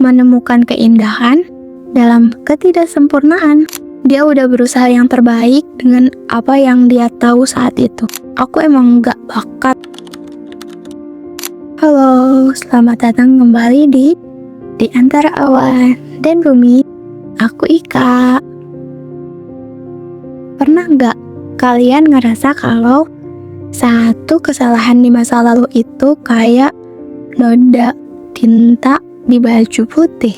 menemukan keindahan dalam ketidaksempurnaan. Dia udah berusaha yang terbaik dengan apa yang dia tahu saat itu. Aku emang gak bakat. Halo, selamat datang kembali di antara awan dan bumi. Aku Ika. Pernah gak kalian ngerasa kalau satu kesalahan di masa lalu itu kayak noda tinta di baju putih?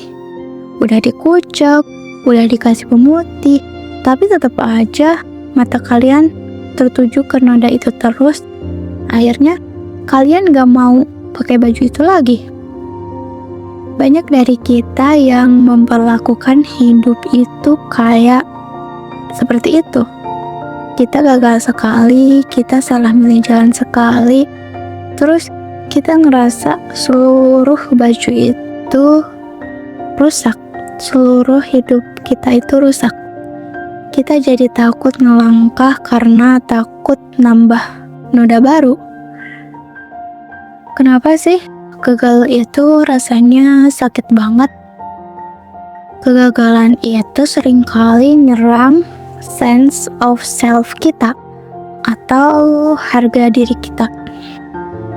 Udah dikucek, udah dikasih pemutih, tapi tetap aja mata kalian tertuju ke noda itu terus. Akhirnya kalian gak mau pakai baju itu lagi. Banyak dari kita yang memperlakukan hidup itu kayak seperti itu. Kita gagal sekali, kita salah milih jalan sekali, terus kita ngerasa seluruh baju itu rusak. Seluruh hidup kita itu rusak. Kita jadi takut ngelangkah karena takut nambah noda baru. Kenapa sih gagal itu rasanya sakit banget? Kegagalan itu seringkali nyerang sense of self kita atau harga diri kita.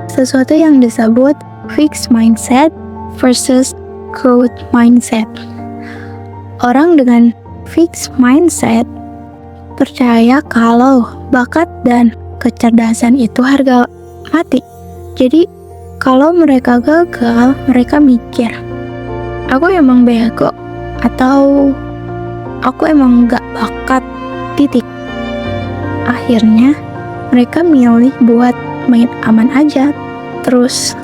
Sesuatu yang disebut fixed mindset versus growth mindset. Orang dengan fixed mindset percaya kalau bakat dan kecerdasan itu harga mati. Jadi kalau mereka gagal, mereka mikir, aku emang bego atau aku emang gak bakat, titik. Akhirnya mereka milih buat main aman aja terus.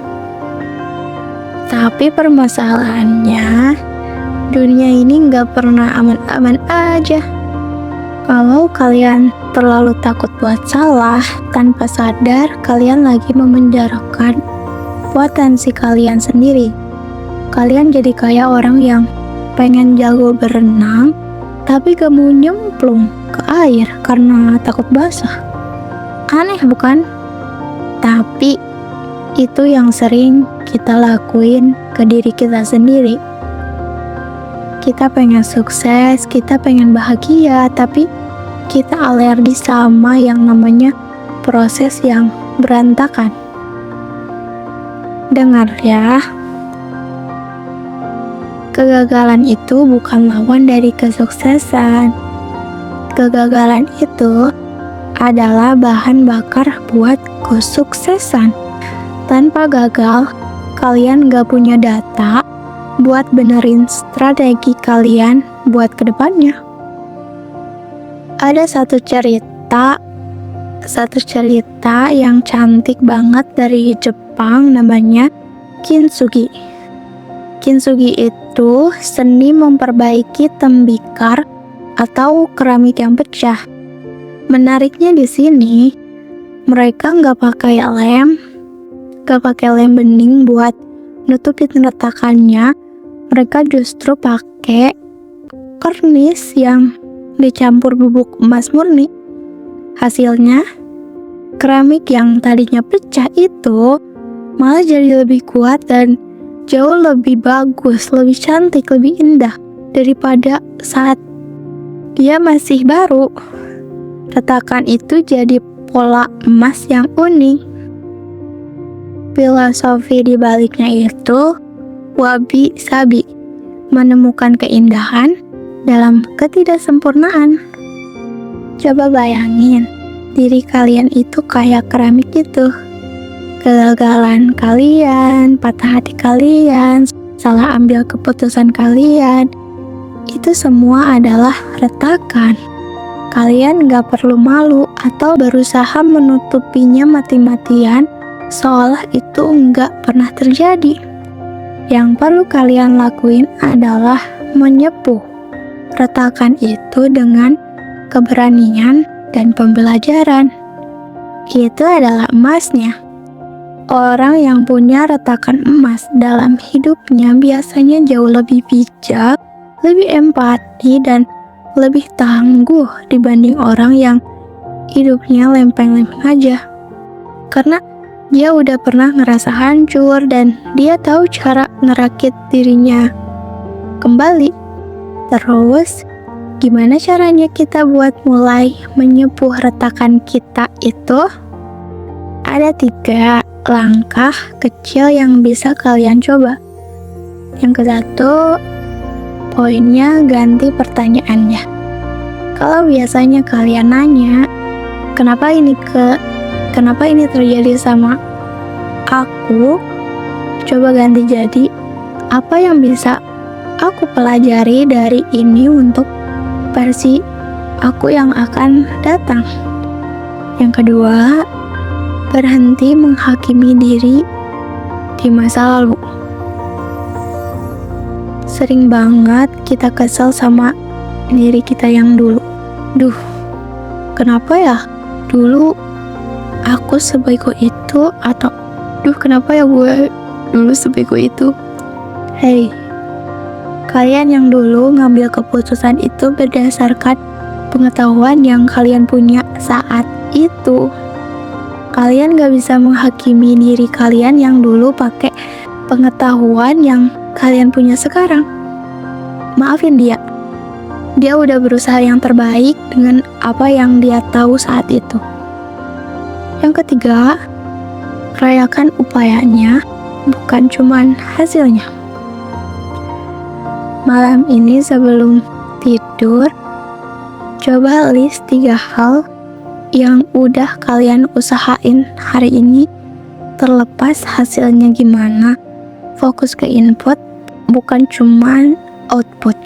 Tapi permasalahannya, dunia ini gak pernah aman-aman aja. Kalau kalian terlalu takut buat salah, tanpa sadar kalian lagi memenjarakan potensi kalian sendiri. Kalian jadi kayak orang yang pengen jago berenang, tapi gak mau nyemplung ke air karena takut basah. Aneh bukan? Tapi itu yang sering kita lakuin ke diri kita sendiri. Kita pengen sukses, kita pengen bahagia, tapi kita alergi sama yang namanya proses yang berantakan. Dengar ya, kegagalan itu bukan lawan dari kesuksesan. Kegagalan itu adalah bahan bakar buat kesuksesan. Tanpa gagal, kalian gak punya data buat benerin strategi kalian buat kedepannya. Ada satu cerita yang cantik banget dari Jepang, namanya kintsugi. Kintsugi itu seni memperbaiki tembikar atau keramik yang pecah. Menariknya di sini, mereka nggak pakai lem bening buat nutupin retakannya. Mereka justru pakai kernis yang dicampur bubuk emas murni. Hasilnya, keramik yang tadinya pecah itu malah jadi lebih kuat dan jauh lebih bagus, lebih cantik, lebih indah daripada saat dia masih baru. Retakan itu jadi pola emas yang unik. Filosofi di baliknya itu wabi sabi, menemukan keindahan dalam ketidaksempurnaan. Coba bayangin, diri kalian itu kayak keramik itu. Kegagalan kalian, patah hati kalian, salah ambil keputusan kalian, itu semua adalah retakan. Kalian gak perlu malu atau berusaha menutupinya mati-matian seolah itu gak pernah terjadi. Yang perlu kalian lakuin adalah menyepuh retakan itu dengan keberanian dan pembelajaran. Itu adalah emasnya. Orang yang punya retakan emas dalam hidupnya biasanya jauh lebih bijak, lebih empati, dan lebih tangguh dibanding orang yang hidupnya lempeng-lempeng aja. Karena dia udah pernah ngerasa hancur dan dia tahu cara ngerakit dirinya kembali. Terus, gimana caranya kita buat mulai menyepuh retakan kita itu? Ada 3 langkah kecil yang bisa kalian coba. Yang ke-1, poinnya ganti pertanyaannya. Kalau biasanya kalian nanya, kenapa ini terjadi sama aku? Coba ganti jadi, apa yang bisa aku pelajari dari ini untuk versi aku yang akan datang? Yang kedua, berhenti menghakimi diri di masa lalu. Sering banget kita kesel sama diri kita yang dulu. Duh, kenapa ya dulu aku sebego itu? Atau kenapa ya gue dulu sebego itu? Hey, kalian yang dulu ngambil keputusan itu berdasarkan pengetahuan yang kalian punya saat itu. Kalian gak bisa menghakimi diri kalian yang dulu pakai pengetahuan yang kalian punya sekarang. Maafin dia. Dia udah berusaha yang terbaik dengan apa yang dia tahu saat itu. Yang ketiga, rayakan upayanya, bukan cuman hasilnya. Malam ini sebelum tidur, coba list 3 hal yang udah kalian usahain hari ini, terlepas hasilnya gimana. Fokus ke input, bukan cuman output.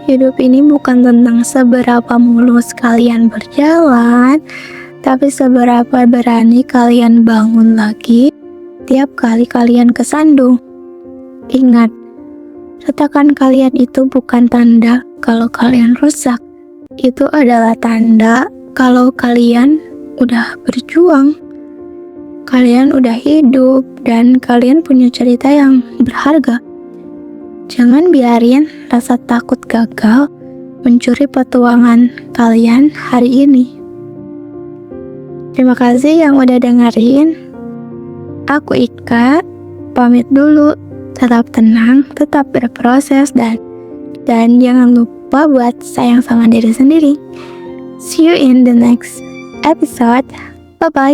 Hidup ini bukan tentang seberapa mulus kalian berjalan, tapi seberapa berani kalian bangun lagi tiap kali kalian kesandung. Ingat, retakan kalian itu bukan tanda kalau kalian rusak. Itu adalah tanda kalau kalian udah berjuang, kalian udah hidup, dan kalian punya cerita yang berharga. Jangan biarin rasa takut gagal mencuri petualangan kalian hari ini. Terima kasih yang udah dengerin. Aku Ika, pamit dulu. Tetap tenang, tetap berproses, dan jangan lupa buat sayang sama diri sendiri. See you in the next episode. Bye-bye.